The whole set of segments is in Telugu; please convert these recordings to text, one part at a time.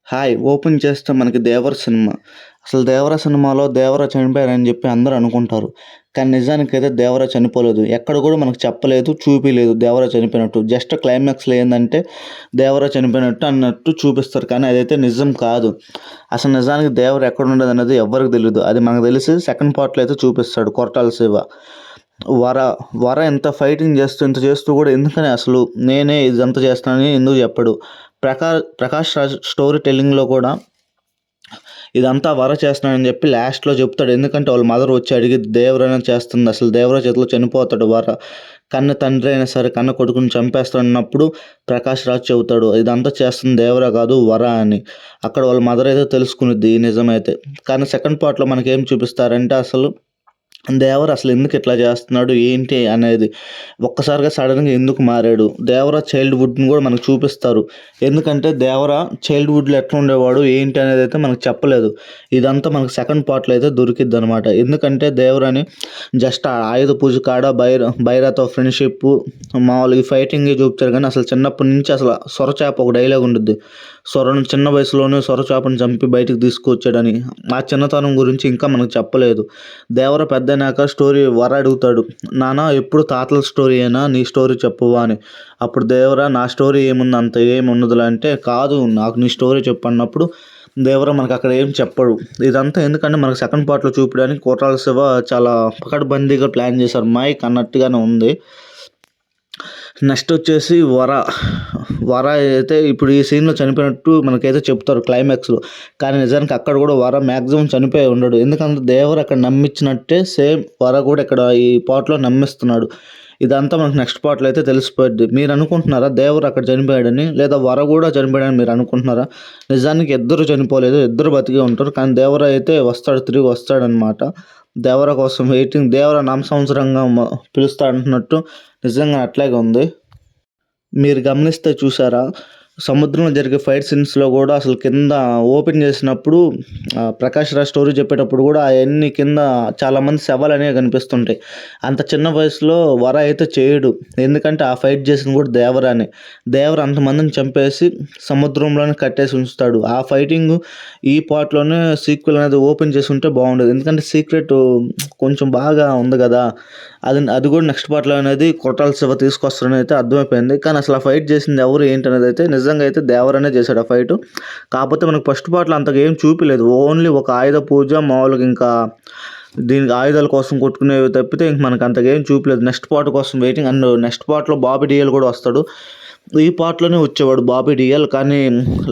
హాయ్! ఓపెన్ చేస్తే మనకి 'దేవర' సినిమా. అసలు 'దేవర' సినిమాలో 'దేవర' చనిపోయారని చెప్పి అందరూ అనుకుంటారు. కానీ నిజానికైతే 'దేవర' చనిపోలేదు. ఎక్కడ కూడా మనకు చెప్పలేదు, చూపియలేదు 'దేవర' చనిపోయినట్టు. జస్ట్ క్లైమాక్స్‌లో ఏందంటే 'దేవర' చనిపోయినట్టు అన్నట్టు చూపిస్తారు. కానీ అదైతే నిజం కాదు. అసలు నిజానికి 'దేవర' ఎక్కడున్నాడనేది ఎవ్వరికి తెలీదు. అది మనకు తెలిసి సెకండ్ పార్ట్‌లో అయితే చూపిస్తాడు 'కొరటాల శివ'. వర, వర ఇంత ఫైటింగ్ చేస్తూ, ఇంత చేస్తూ కూడా ఎందుకని అసలు నేనే ఇదంతా చేస్తున్నానని ఎందుకు చెప్పడు. ప్రకాష్ రాజ్ స్టోరీ టెల్లింగ్‌లో కూడా ఇదంతా వర చేస్తున్నాడని చెప్పి లాస్ట్‌లో చెప్తాడు. ఎందుకంటే వాళ్ళ మదర్ వచ్చి అడిగిద్ది దేవరనే చేస్తుంది. అసలు దేవర చేతిలో చనిపోతాడు వర. కన్న తండ్రి అయినా సరే కన్న కొడుకుని చంపేస్తాడన్నప్పుడు ప్రకాష్ రాజ్ చెబుతాడు. ఇదంతా చేస్తుంది దేవర కాదు వర అని. అక్కడ వాళ్ళ మదర్ అయితే తెలుసుకునిద్ది ఈ నిజమైతే. కానీ సెకండ్ పార్ట్‌లో మనకేం చూపిస్తారంటే అసలు దేవర అసలు ఎందుకు ఇట్లా చేస్తున్నాడు ఏంటి అనేది. ఒక్కసారిగా సడన్‌గా ఎందుకు మారాడు. దేవర చైల్డ్‌హుడ్‌ని కూడా మనకు చూపిస్తారు. ఎందుకంటే దేవర చైల్డ్‌హుడ్‌లో ఎట్లా ఉండేవాడు ఏంటి అనేది అయితే మనకు చెప్పలేదు. ఇదంతా మనకు సెకండ్ పార్ట్‌లో అయితే దొరికిద్దనమాట. ఎందుకంటే దేవరని జస్ట్ ఆ ఆయుధ పూజ కాడ బైరాతో ఫ్రెండ్‌షిప్పు మామూలుగా ఈ ఫైటింగే చూపించారు కానీ అసలు చిన్నప్పటి నుంచి అసలు సొరచేప ఒక డైలాగ్ ఉండిద్ది. సొరను చిన్న వయసులోనే సొరచేపను చంపి బయటికి తీసుకొచ్చాడని. ఆ చిన్నతనం గురించి ఇంకా మనకు చెప్పలేదు. దేవర పెద్దయినాక స్టోరీ వర అడుగుతాడు. నాన్న ఎప్పుడు తాతల స్టోరీయేనా నీ స్టోరీ చెప్పవా అని. అప్పుడు దేవర నా స్టోరీ ఏముంది అంత ఏమి ఉండదులే అంటే కాదు నాకు నీ స్టోరీ చెప్పు అన్నప్పుడు దేవర మనకు అక్కడ ఏం చెప్పడు. ఇదంతా ఎందుకంటే మనకు సెకండ్ పార్ట్‌లో చూపించడానికి కొరటాల శివ చాలా పకడ్బందీగా ప్లాన్ చేశారు. మైక్ అన్నట్టుగానే ఉంది. నెక్స్ట్ వచ్చేసి వర. వర అయితే ఇప్పుడు ఈ సీన్‌లో చనిపోయినట్టు మనకైతే చెప్తారు క్లైమాక్స్‌లో. కానీ నిజానికి అక్కడ కూడా వర మాక్సిమం చనిపోయి ఉండడు. ఎందుకంటే దేవర అక్కడ నమ్మించినట్టే సేమ్ వర కూడా ఇక్కడ ఈ పార్ట్‌లో నమ్మిస్తున్నాడు. ఇదంతా మనకు నెక్స్ట్ పార్ట్‌లో అయితే తెలిసిపోద్ది. మీరు అనుకుంటున్నారా దేవర అక్కడ చనిపోయాడని? లేదా వర కూడా చనిపోయాడని మీరు అనుకుంటున్నారా? నిజానికి ఇద్దరు చనిపోలేదు. ఇద్దరు బతికే ఉంటారు. కానీ దేవర అయితే వస్తాడు, తిరిగి వస్తాడనమాట. దేవర కోసం వెయిటింగ్. దేవర నామ సంవత్సరంగా పిలుస్తా అంటున్నట్టు నిజంగా అట్లాగే ఉంది. మీరు గమనిస్తే చూసారా? సముద్రంలో జరిగే ఫైట్ సీన్స్‌లో గూడా అసలు కింద ఓపెన్ చేసినప్పుడు ప్రకాష్ రాజ్ స్టోరీ చెప్పేటప్పుడు గూడా అయన్నీ కింద చాలామంది శవాలనేవి కనిపిస్తుంటాయి. అంత చిన్న వయసులో వర అయితే చేయడు. ఎందుకంటే ఆ ఫైట్ చేసింది కూడా దేవరానే. దేవర అంతమందిని చంపేసి సముద్రంలోనే కట్టేసి ఉంచుతాడు. ఆ ఫైటింగు ఈ పార్ట్‌లోనే సీక్వెల్ అనేది ఓపెన్ చేసుంటే బాగుండేది. ఎందుకంటే సీక్రెట్ కొంచెం బాగా ఉంది గదా! అది కూడా నెక్స్ట్ పార్ట్‌లో అనేది కొరటాల శివ తీసుకొస్తాడని అయితే అర్థమైపోయింది. కానీ అసలు ఆ ఫైట్ చేసింది ఎవరు ఏంటనేది అయితే నిజంగా అయితే దేవరనే చేశాడు ఆ ఫైటు. కాకపోతే మనకు ఫస్ట్ పార్ట్‌లో అంతగా ఏం చూపియలేదు. ఓన్లీ ఒక ఆయుధ పూజ మామూలుగా ఇంకా దీనికి ఆయుధాల కోసం కొట్టుకునేవి తప్పితే ఇంక మనకు అంతగా ఏం చూపియలేదు. నెక్స్ట్ పార్ట్ కోసం వెయిటింగ్ అండ్ నెక్స్ట్ పార్ట్‌లో బాబీ డియోల్ కూడా వస్తాడు. ఈ పార్ట్‌లోనే వచ్చేవాడు బాబీ డియోల్. కానీ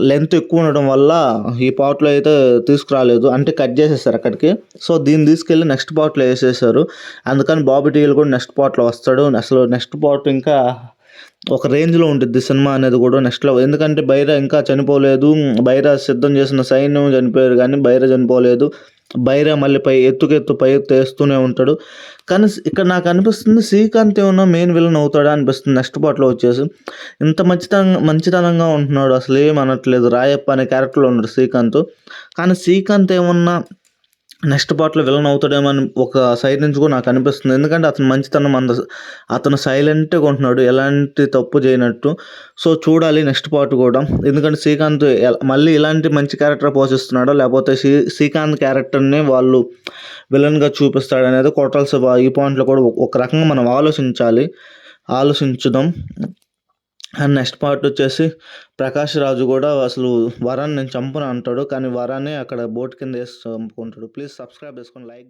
లెంత్ ఎక్కువ ఉండడం వల్ల ఈ పార్ట్‌లో అయితే తీసుకురాలేదు. అంటే కట్ చేసేసారు అక్కడికి. సో దీన్ని తీసుకెళ్ళి నెక్స్ట్ పార్ట్‌లో ఏసేశారు. అందుకని బాబీ డియోల్ కూడా నెక్స్ట్ పార్ట్‌లో వస్తాడు. అసలు నెక్స్ట్ పార్ట్ ఇంకా ఒక రేంజ్‌లో ఉండిద్ది సినిమా అనేది కూడా నెక్స్ట్‌లో. ఎందుకంటే బైరా ఇంకా చనిపోలేదు. బైరా సిద్ధం చేసిన సైన్యం చనిపోయారు కానీ బైరా చనిపోలేదు. బైరా మళ్ళీ పై ఎత్తు ఏస్తూనే ఉంటాడు. కానీ ఇక్కడ నాకు అనిపిస్తుంది శ్రీకాంత్ ఏమన్నా మెయిన్ విలన్ అవుతాడా అనిపిస్తుంది నెక్స్ట్ పార్ట్‌లో వచ్చేసి. ఇంత మంచితనంగా ఉంటున్నాడు. అసలు ఏం అనట్లేదు. రాయప్ప అనే క్యారెక్టర్‌లో ఉన్నాడు శ్రీకాంత్. కానీ శ్రీకాంత్ ఏమన్నా నెక్స్ట్ పార్ట్‌లో విలన్ అవుతాడేమో అని ఒక సైడ్ నుంచి కూడా నాకు అనిపిస్తుంది. ఎందుకంటే అతని మంచితనం అతను సైలెంట్‌గా ఉంటున్నాడు. ఎలాంటి తప్పు చేయనట్టు. సో చూడాలి నెక్స్ట్ పార్ట్ కూడా. ఎందుకంటే శ్రీకాంత్ మళ్ళీ ఇలాంటి మంచి క్యారెక్టర్ పోషిస్తున్నాడో లేకపోతే శ్రీకాంత్ క్యారెక్టర్‌ని వాళ్ళు విలన్‌గా చూపిస్తాడనేది కొరటాల శివ ఈ పాయింట్‌లో కూడా ఒక రకంగా మనం ఆలోచించుదాం. అండ్ నెక్స్ట్ పార్ట్ వచ్చేసి ప్రకాష్ రాజు కూడా అసలు వరాన్ని నేను చంపను అంటాడు. కానీ వరాన్ని అక్కడ బోట్ కింద వేసి చంపుకుంటాడు. ప్లీజ్ సబ్స్క్రైబ్ చేసుకొని లైక్